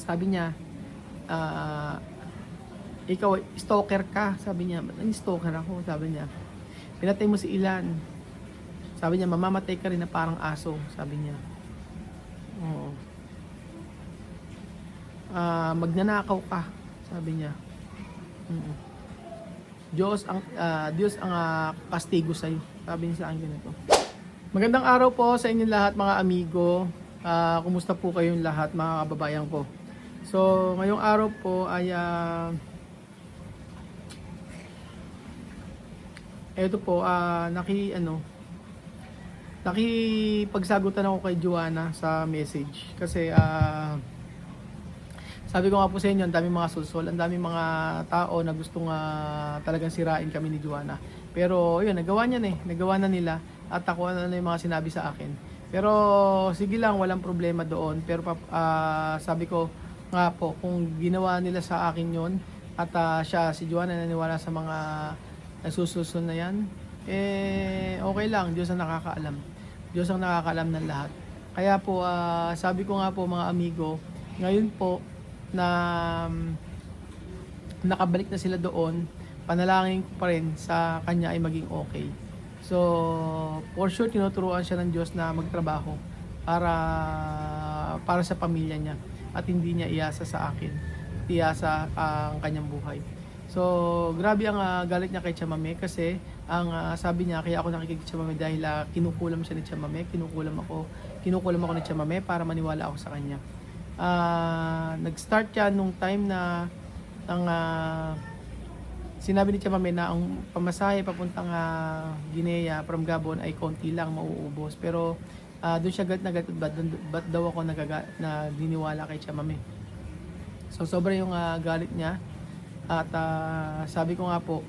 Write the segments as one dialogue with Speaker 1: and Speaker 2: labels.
Speaker 1: Sabi niya, ah, ikaw, stalker ka. Sabi niya, ba't stalker ako? Sabi niya, pinatay mo si Ilan. Sabi niya, mamamatay ka rin na parang aso. Sabi niya, oo. Magnanakaw ka. Sabi niya, mm. Diyos ang kastigo sa'yo. Sabi niya sa akin ganito. Magandang araw po sa inyong lahat mga amigo. Kumusta po kayong lahat mga kababayan ko? So, ngayong araw po ay eto po, nakipagsagutan ako kay Joanna sa message. Kasi, sabi ko nga po sa inyo, ang daming mga sulsol, ang daming mga tao na gustong talagang sirain kami ni Joanna. Pero, yun, nagawa na nila at ako ano yung mga sinabi sa akin. Pero, sige lang, walang problema doon. Pero, sabi ko nga po, kung ginawa nila sa akin yon at si Joanna naniwala sa mga nasususun na yan, okay lang. Diyos ang nakakaalam. Diyos ang nakakaalam ng lahat. Kaya po, sabi ko nga po mga amigo, ngayon po, na nakabalik na sila doon, panalangin ko pa rin sa kanya ay maging okay. So, for sure, tinuturuan siya ng Diyos na magtrabaho para sa pamilya niya at hindi niya iasa sa akin, iasa ang kanyang buhay. So, grabe ang galit niya kay Chamame kasi ang sabi niya, kaya ako nakikita Chamame dahil kinukulam siya ni Chamame, kinukulam ako ni Chamame para maniwala ako sa kanya. Nag-start yan nung time na sinabi ni Chamame na ang pamasahe papuntang Guinea from Gabon ay konti lang mauubos. Pero doon siya galit na galit, ba't daw ako niniwala kay Chamame. So sobra yung galit niya. At sabi ko nga po,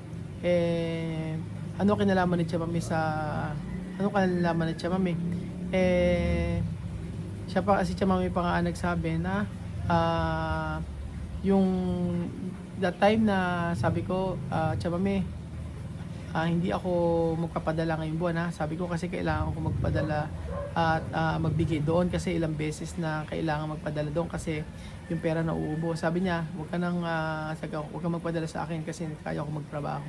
Speaker 1: ano kinalaman ni Chamame si Chamame pa nga nagsabi na yung that time na sabi ko, Chamame, hindi ako magpapadala ngayong buwan sabi ko kasi kailangan ko magpadala at magbigay doon kasi ilang beses na kailangan magpadala doon kasi yung pera na uubo. Sabi niya, huwag kang magpadala sa akin kasi kaya ko magtrabaho.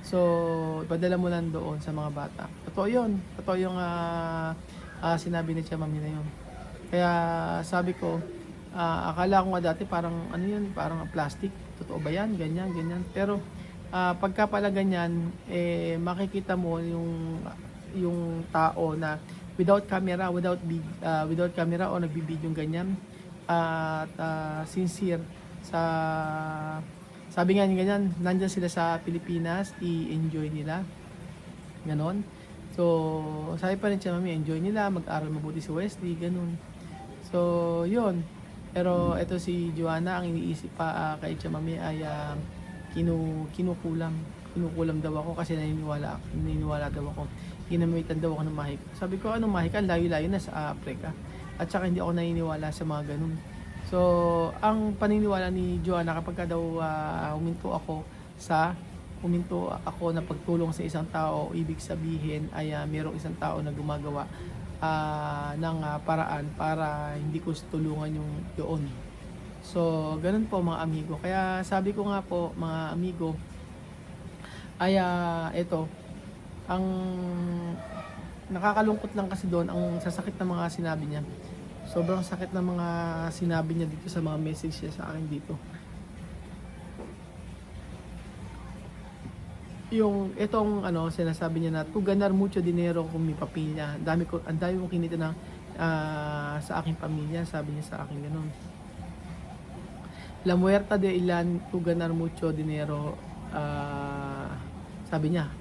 Speaker 1: So, ipadala mo lang doon sa mga bata. Totoo yung sinabi ni Chamame na yun. Kaya sabi ko, akala ko nga dati parang parang plastic. Totoo ba yan? Ganyan. Pero pagka pala ganyan, makikita mo yung tao na without camera o nagbibideo ganyan at sincere sabi nga ganyan, nandyan sila sa Pilipinas, i-enjoy nila. Ganon. So, sabi pa rin siya, mami, enjoy nila, mag-aral mabuti si Wesley, ganun. So, yun. Pero ito si Joanna, ang iniisip pa kay Chamame ay kinukulam. Kinukulam daw ako kasi naniniwala daw ako. Ginamitan daw ako ng mahik. Sabi ko, anong mahik? Layo-layo na sa Africa. At saka hindi ako naniniwala sa mga ganun. So, ang paniniwala ni Joanna kapag daw huminto ako na pagtulong sa isang tao, ibig sabihin ay mayroong isang tao na gumagawa ng paraan para hindi ko tulungan yung doon. So, ganun po mga amigo. Kaya sabi ko nga po mga amigo, ay ito, ang nakakalungkot lang kasi doon, ang sasakit ng mga sinabi niya. Sobrang sakit ng mga sinabi niya dito sa mga message niya sa akin dito. Yung itong sinasabi niya na to ganar mucho dinero kung may pamilya. Ang dami kong kinita na sa aking pamilya, sabi niya sa akin ganun. La muerta de Ilan to ganar mucho dinero, sabi niya.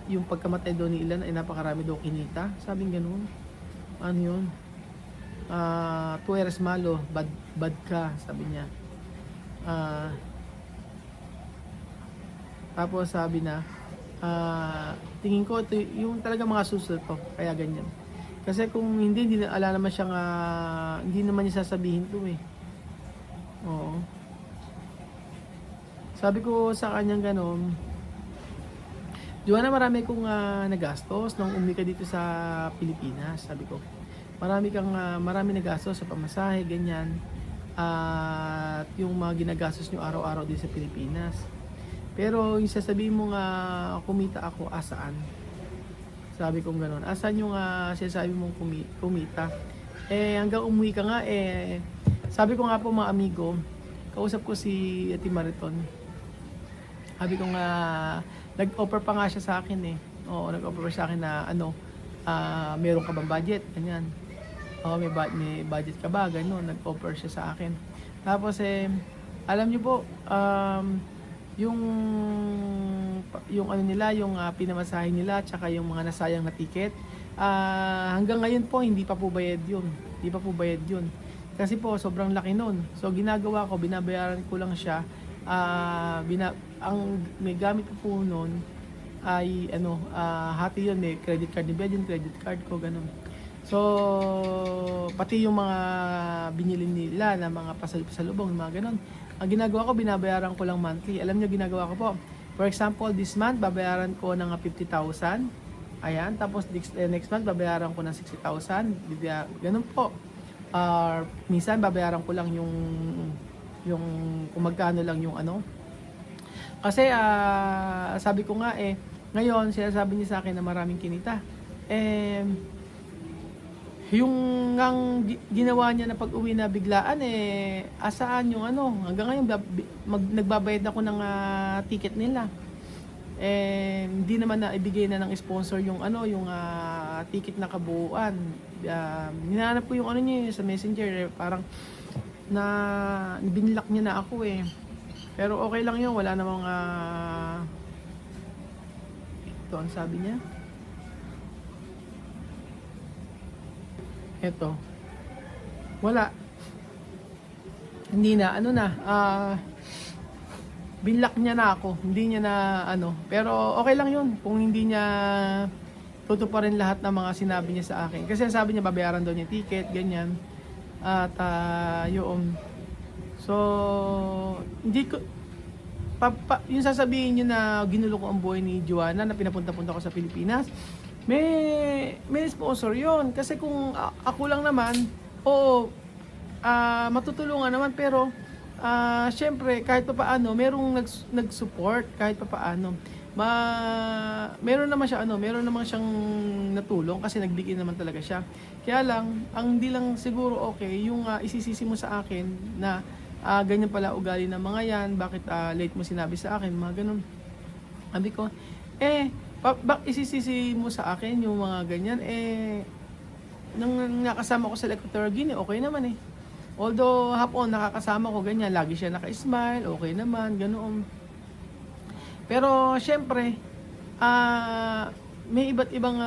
Speaker 1: Yung pagkamatay daw ni Ilan ay napakarami daw kinita, sabing ganun. Ano yun? Tu eres malo, bad ka, sabi niya. Tapos sabi na, tingin ko ito yung talaga mga susunod ko, kaya ganyan. Kasi kung hindi ala naman siyang, hindi naman niya sasabihin to Oo. Sabi ko sa kanyang ganon, Joanna, marami kong nagastos nung ka dito sa Pilipinas, sabi ko. Marami nagastos sa pamasahe, ganyan. at yung mga ginagastos nyo araw-araw din sa Pilipinas. Pero yung sasabihin mo nga kumita ako, asaan? Sabi kong gano'n. Asan yung sinasabi mong kumita? Hanggang umuwi ka nga sabi ko nga po mga amigo, kausap ko si Ate Mariton. Sabi ko nga, nag-offer pa nga siya sa akin Oo, nag-offer sa akin na meron ka bang budget? Ganyan. May budget ka ba? Ganun, nag-offer siya sa akin. Tapos alam niyo po, yung ano nila, yung pinamasahe nila, tsaka yung mga nasayang na ticket, hanggang ngayon po hindi pa po bayad yun. Kasi po sobrang laki nun. So ginagawa ko, binabayaran ko lang siya. Ang may gamit po nun ay hati yun, may credit card ni Bed, yung credit card ko, ganun. So pati yung mga binili nila na mga pasalubong, mga ganun, ang ginagawa ko, binabayaran ko lang monthly. Alam niyo ginagawa ko po, for example, this month babayaran ko ng 50,000. Ayan, tapos next month babayaran ko ng 60,000. Ganun po. Minsan babayaran ko lang yung kung magkano lang yung kasi sabi ko nga ngayon sinasabi niya sa akin na maraming kinita. Yung ginawa niya na pag-uwi na biglaan asaan yung hanggang ngayon nagbabayad ako ng ticket nila. Hindi naman na ibigay na ng sponsor yung ticket na kabuuan. Hinahanap ko yung niya sa Messenger, parang binlock niya na ako Pero okay lang yun, wala namang ito ang sabi niya. Ito. Wala. Hindi na binlock niya na ako, hindi niya na pero okay lang yun kung hindi niya tutuparin lahat ng mga sinabi niya sa akin. Kasi sabi niya babayaran daw niya ticket, ganyan. At yun. So, hindi ko yung sasabihin niyo na ginulo ko ang buhay ni Joanna na pinapunta-punta ko sa Pilipinas, may sponsor yon. Kasi kung ako lang naman, matutulungan naman, pero syempre kahit papaano merong nag-support kahit papaano. Meron naman siyang natulong kasi nagbigay naman talaga siya. Kaya lang, ang hindi lang siguro okay yung isisisi mo sa akin na ganyan pala ugali ng mga yan, bakit late mo sinabi sa akin, mga ganun. Sabi ko, isisisi mo sa akin yung mga ganyan, nung nakasama ko sa Equatorial Guinea, okay naman Although hapon nakakasama ko ganyan, lagi siya naka-smile, okay naman, ganoon. Pero syempre, may iba't ibang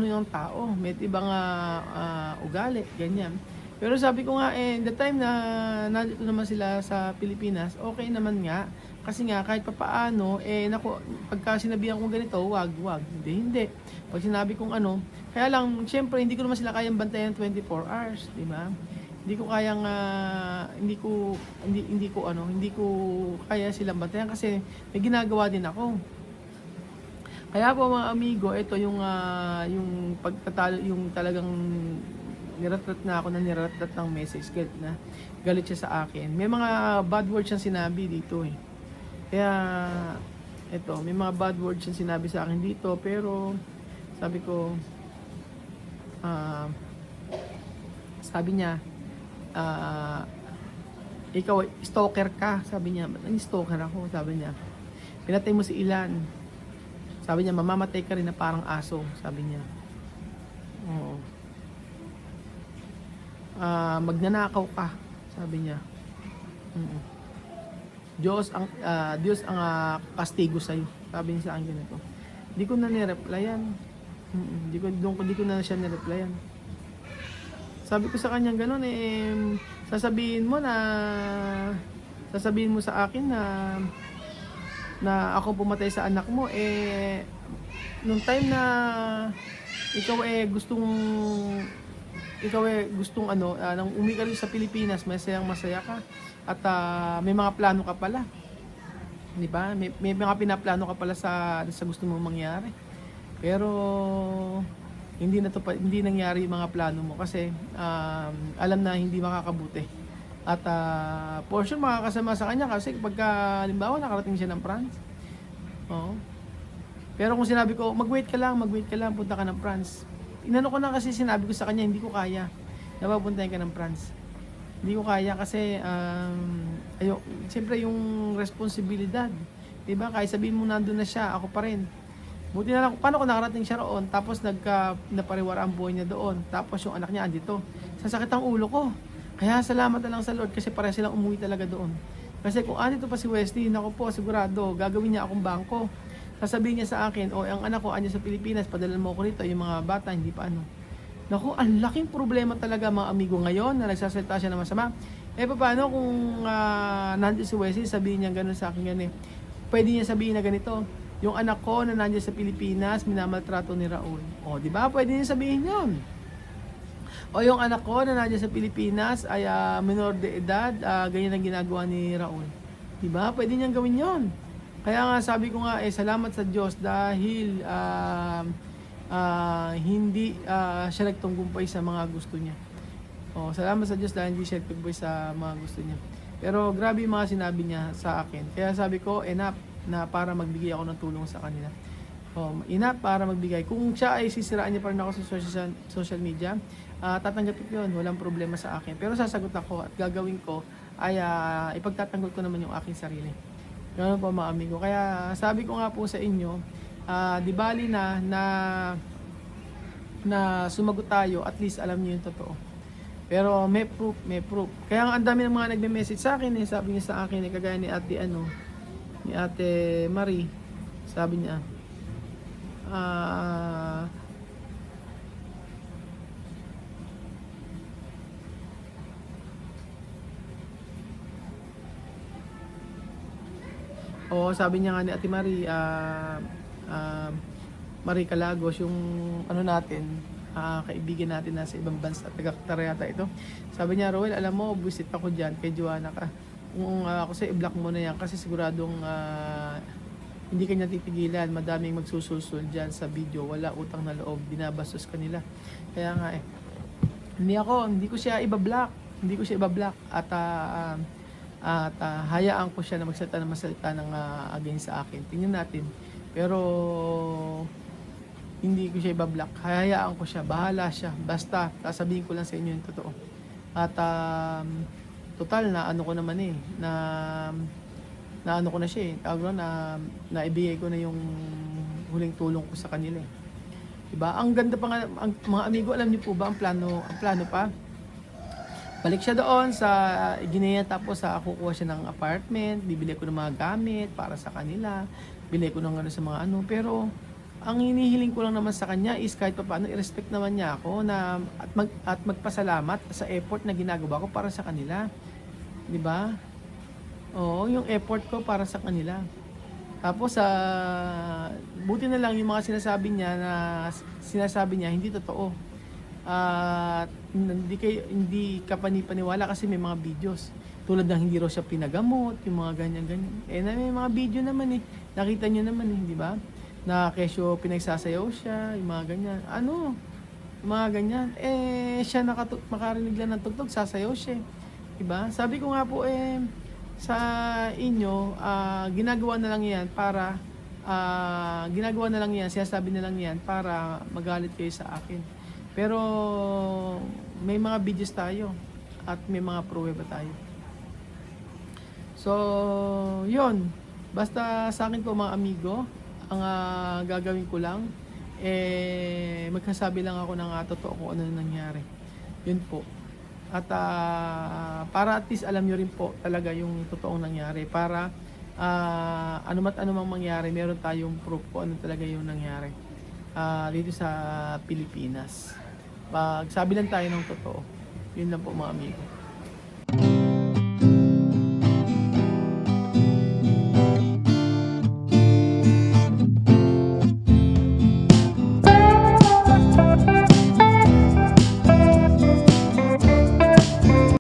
Speaker 1: yung tao, may ibang ugali, ganyan. Pero sabi ko nga the time na nandito naman sila sa Pilipinas, okay naman nga. Kasi nga kahit papaano, pagka sinabihan ko ganito, wag, hindi. Pag sinabi kong kaya lang, syempre, hindi ko naman sila kayang bantayan 24 hours, di ba? Hindi ko kayang hindi ko kaya silang bantayan kasi may ginagawa din ako. Kaya po mga amigo, ito yung pagtatalo, yung talagang niratrat ng message na galit siya sa akin. May mga bad words siyang sinabi dito Kaya ito, may mga bad words siyang sinabi sa akin dito, pero sabi ko sabi niya, ikaw stalker ka, sabi niya. Ba't ang stalker ako, sabi niya. Pinatay mo si Ilan, sabi niya. Mamamatay ka rin na parang aso, sabi niya. Oo. Magnanakaw ka, sabi niya. Diyos ang kastigo sa'yo, sabi niya sa akin ganito. Hindi ko na ni-replyan. Hindi ko na siya ni-replyan. Sabi ko sa kanya gano'n sasabihin mo sa akin na ako pumatay sa anak mo nung time na ikaw gustong nang umuwi ka rin sa Pilipinas, masaya ka at may mga plano ka pala. Di ba? May mga pinaplano ka pala sa gusto mong mangyari. Pero hindi nangyari yung mga plano mo kasi alam na hindi makakabuti. At for sure makakasama sa kanya kasi pagka halimbawa nakarating siya ng France. Oo. Pero kung sinabi ko, mag-wait ka lang, punta ka ng France. Inano ko na kasi sinabi ko sa kanya, hindi ko kaya. Napapuntahin ka ng France. Hindi ko kaya kasi siyempre yung responsibilidad. 'Di ba? Kahit sabihin mo nandoon na siya, ako pa rin. Buti na lang, paano kung nakarating siya roon, tapos napariwara ang buhay niya doon, tapos yung anak niya andito. Sasakit ang ulo ko. Kaya salamat na lang sa Lord kasi para silang umuwi talaga doon. Kasi kung andito pa si Wesley, naku po, sigurado, gagawin niya akong bangko. Sasabihin niya sa akin, ang anak ko andyan sa Pilipinas, padala mo ko rito, yung mga bata, hindi pa ano. Naku, ang laking problema talaga mga amigo ngayon na nagsasalita siya na masama. Paano kung nandito si Wesley, sabihin niya gano'n sa akin ganun. Pwede niya sabihin na ganito, yung anak ko na nandiyan sa Pilipinas, minamaltrato ni Raul. Di ba? Pwede niya sabihin yun. O yung anak ko na nandiyan sa Pilipinas ay minor de edad, ganyan ang ginagawa ni Raul. Di ba? Pwede niyang gawin yon. Kaya nga sabi ko nga, salamat sa Diyos dahil hindi siya nagtunggumpay sa mga gusto niya. Salamat sa Diyos dahil hindi siya nagtunggumpay sa mga gusto niya. Pero grabe yung mga sinabi niya sa akin. Kaya sabi ko, enough na para magbigay ako ng tulong sa kanila. Enough para magbigay. Kung siya ay sisiraan niya pa rin ako sa social media, tatanggapin ko yun. Walang problema sa akin. Pero sasagot ako at gagawin ko ay ipagtatanggol ko naman yung aking sarili. Ganun po mga amigo. Kaya sabi ko nga po sa inyo, di bali na sumagot tayo, at least alam niyo yung totoo. Pero may proof. Kaya nga ang dami ng mga nagme-message sa akin, sabi niya sa akin, kagaya ni Ate Marie, sabi niya, sabi niya nga ni Ate Marie, Marie Calagos, yung natin, kaibigan natin nasa ibang bansa, taga-Qatar yata ito. Sabi niya, Roel, alam mo, visit ako dyan kay Joanna ka. Kung ako sa i-block mo na yan kasi siguradong hindi kanya titigilan, madaming magsusulsul dyan sa video, wala utang na loob, binabastos kanila. Kaya nga hindi ko siya ibablock at hayaan ko siya na magsalita ng against sa akin. Tingnan natin. Pero hindi ko siya ibablock. Hayaan ko siya. Bahala siya. Basta sasabihin ko lang sa inyo yung totoo. At total na ko naman na ko na siya naibigay ko na yung huling tulong ko sa kanila eh. Diba? Ang ganda pa nga, mga amigo, alam niyo po ba ang plano pa? Balik siya doon sa Guinea, tapos kukuha siya ng apartment, bibili ko ng mga gamit para sa kanila, bili ko ng sa mga pero ang hinihiling ko lang naman sa kanya is kahit paano i-respect naman niya ako at magpasalamat sa effort na ginagawa ko para sa kanila. 'Di ba? Yung effort ko para sa kanila. Tapos buti na lang yung mga sinasabi niya hindi totoo. Hindi ka panipaniwala kasi may mga videos tulad ng hindi raw siya pinagamot, yung mga ganyan. May mga video naman nakita niyo naman di ba? Na kesyo pinagsasayaw siya, yung mga ganyan. Yung mga ganyan. Siya makarinig lang ng tugtog, sasayaw siya. Di ba? Sabi ko nga po sa inyo, ginagawa na lang yan, sinasabi na lang yan para magalit kayo sa akin. Pero may mga videos tayo at may mga pruweba tayo. So, yun. Basta sa akin po mga amigo, ang gagawin ko lang, magkasabi lang ako ng totoo kung ano nangyari. Yun po. At para at least alam nyo rin po talaga yung totoong nangyari. Para anumang mangyari, meron tayong proof kung ano talaga yung nangyari dito sa Pilipinas. Pag sabi lang tayo ng totoo, yun lang po mga amigo.